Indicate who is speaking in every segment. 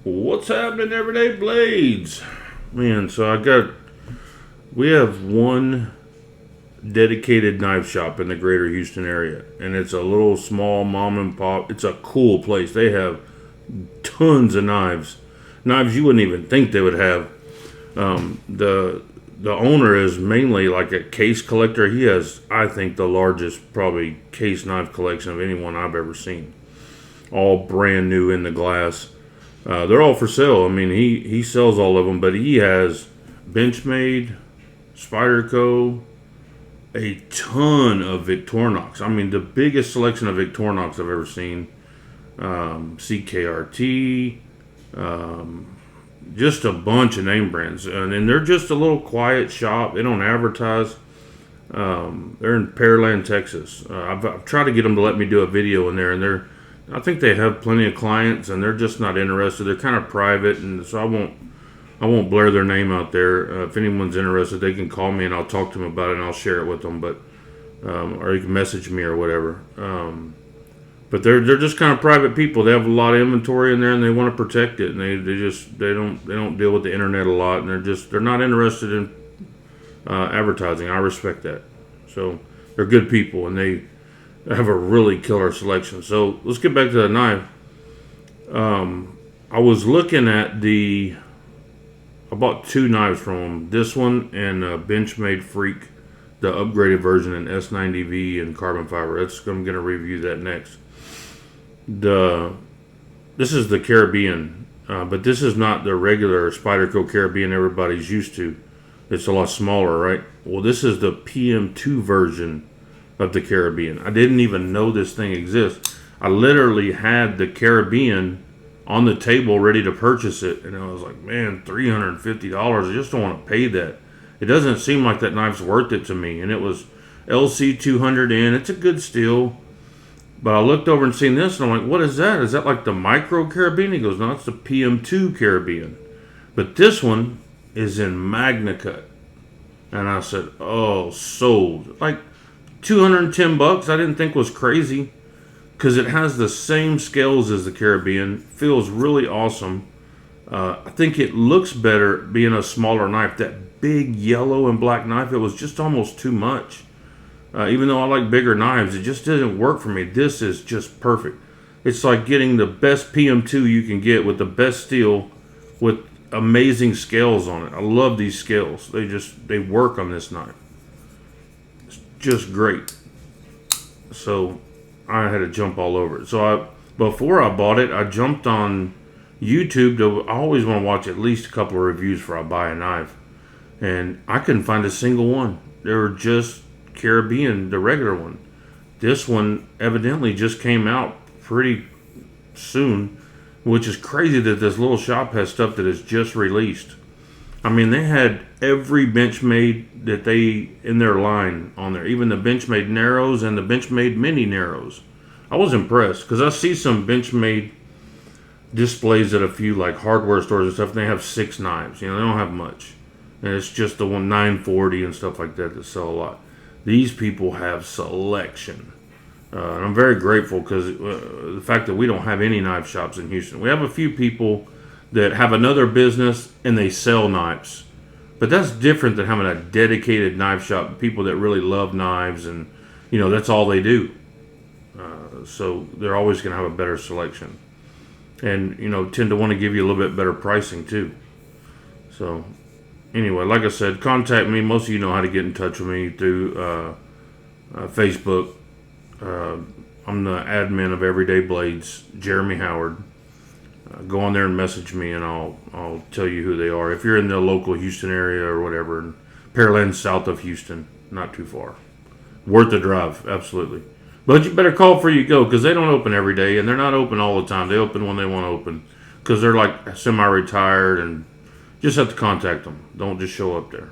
Speaker 1: What's happening, Everyday Blades? Man, so we have one dedicated knife shop in the greater Houston area, and it's a little small mom and pop. It's a cool place. They have tons of knives you wouldn't even think they would have. The owner is mainly like a case collector. He has, I think, the largest probably case knife collection of anyone I've ever seen. All brand new in the glass. They're all for sale. I mean, he sells all of them, but he has Benchmade, Spyderco, a ton of Victorinox. I mean, the biggest selection of Victorinox I've ever seen. CKRT, just a bunch of name brands, and they're just a little quiet shop. They don't advertise. They're in Pearland, Texas. I've tried to get them to let me do a video in there, and I think they have plenty of clients, and they're just not interested. They're kind of private, and so I won't blare their name out there. If anyone's interested, they can call me and I'll talk to them about it and I'll share it with them. But or you can message me or whatever. But they're just kind of private people. They have a lot of inventory in there and they want to protect it. And they don't deal with the internet a lot, and they're not interested in advertising. I respect that. So they're good people and they have a really killer selection. So let's get back to the knife. I was looking at I bought two knives from them. This one and Benchmade Freak, the upgraded version in S90V and carbon fiber. I'm going to review that next. This is the Caribbean, but this is not the regular Spyderco Caribbean everybody's used to. It's a lot smaller, right? Well, this is the PM2 version of the Caribbean. I didn't even know this thing exists. I literally had the Caribbean on the table ready to purchase it, and I was like, man, $350, I just don't want to pay that. It doesn't seem like that knife's worth it to me. And it was LC200N. It's a good steel, but I looked over and seen this, and I'm like, what is that? Is that like the micro Caribbean? He goes, no, it's the PM2 Caribbean, but this one is in Magnacut. And I said, oh, sold. Like $210 I didn't think was crazy, because it has the same scales as the Caribbean. Feels really awesome. I think it looks better being a smaller knife. That big yellow and black knife, it was just almost too much. Even though I like bigger knives, it just didn't work for me. This is just perfect. It's like getting the best PM2 you can get with the best steel with amazing scales on it. I love these scales. They work on this knife. It's just great. So I had to jump all over it. So before I bought it, I jumped on YouTube. I always want to watch at least a couple of reviews before I buy a knife. And I couldn't find a single one. They were just Caribbean, the regular one. This one evidently just came out pretty soon, which is crazy that this little shop has stuff that is just released. I mean, they had every Benchmade that they in their line on there, even the Benchmade Narrows and the Benchmade Mini Narrows. I was impressed because I see some Benchmade displays at a few like hardware stores and stuff, and they have 6 knives. You know, they don't have much, and it's just the one 940 and stuff like that sell a lot. These people have selection. And I'm very grateful because the fact that we don't have any knife shops in Houston. We have a few people that have another business and they sell knives. But that's different than having a dedicated knife shop. People that really love knives and, that's all they do. So they're always going to have a better selection. And, tend to want to give you a little bit better pricing too. So anyway, like I said, contact me. Most of you know how to get in touch with me through Facebook. I'm the admin of Everyday Blades, Jeremy Howard. Go on there and message me, and I'll tell you who they are. If you're in the local Houston area or whatever, Pearland south of Houston, not too far. Worth the drive, absolutely. But you better call before you go, because they don't open every day, and they're not open all the time. They open when they want to open, because they're like semi-retired, and just have to contact them. Don't just show up there.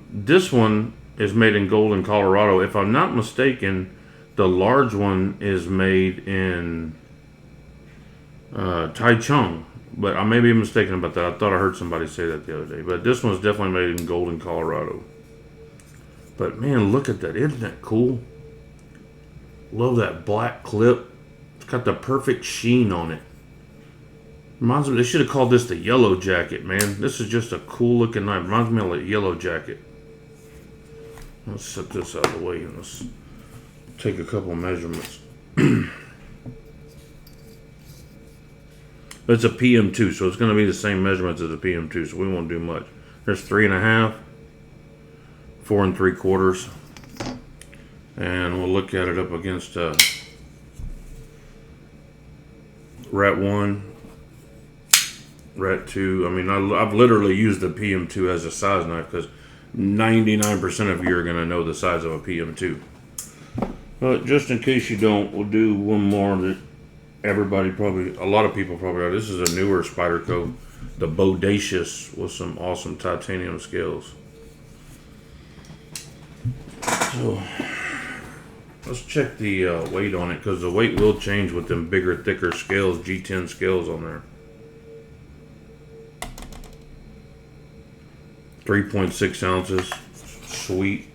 Speaker 1: This one is made in Golden, Colorado. If I'm not mistaken, the large one is made in Taichung, but I may be mistaken about that. I thought I heard somebody say that the other day. But this one's definitely made in Golden, Colorado. But man, look at that. Isn't that cool? Love that black clip. It's got the perfect sheen on it. Reminds me, they should have called this the Yellow Jacket, man. This is just a cool looking knife. Reminds me of a Yellow Jacket. Let's set this out of the way and let's take a couple of measurements. It's a PM2, so it's going to be the same measurements as a PM2, so we won't do much. There's 3.5, 4 3/4, and we'll look at it up against Rat 1, Rat 2. I mean, I've literally used the PM2 as a size knife because 99% of you are going to know the size of a PM2. But just in case you don't, we'll do one more that everybody probably, a lot of people probably know. This is a newer Spyderco, the Bodacious, with some awesome titanium scales. So let's check the weight on it, because the weight will change with them bigger, thicker scales, G10 scales on there. 3.6 ounces. Sweet.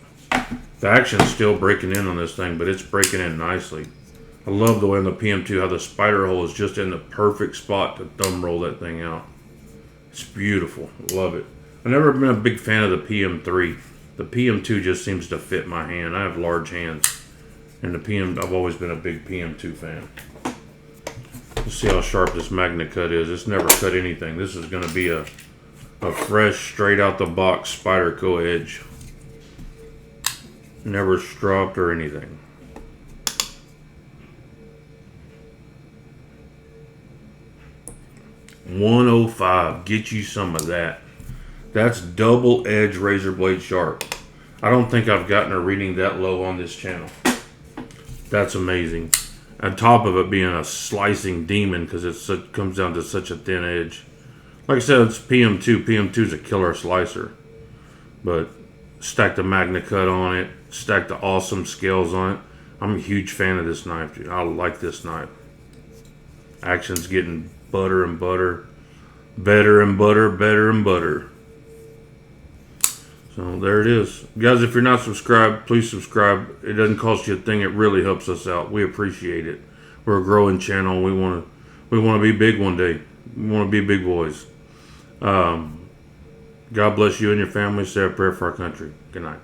Speaker 1: The action's still breaking in on this thing, but it's breaking in nicely. I love the way on the PM2 how the spider hole is just in the perfect spot to thumb roll that thing out. It's beautiful. Love it. I've never been a big fan of the PM3. The PM2 just seems to fit my hand. I have large hands. And I've always been a big PM2 fan. Let's see how sharp this Magnacut is. It's never cut anything. This is going to be a fresh, straight out the box Spyderco edge. Never stropped or anything. $105. Get you some of that. That's double edge razor blade sharp. I don't think I've gotten a reading that low on this channel. That's amazing. On top of it being a slicing demon because it comes down to such a thin edge. Like I said, it's PM2. PM2's a killer slicer. But stack the Magnacut on it. Stack the awesome scales on it. I'm a huge fan of this knife, dude. I like this knife. Action's getting butter and butter. Better and butter, better and butter. So there it is. Guys, if you're not subscribed, please subscribe. It doesn't cost you a thing. It really helps us out. We appreciate it. We're a growing channel. We want to be big one day. We want to be big boys. God bless you and your family. Say a prayer for our country. Good night.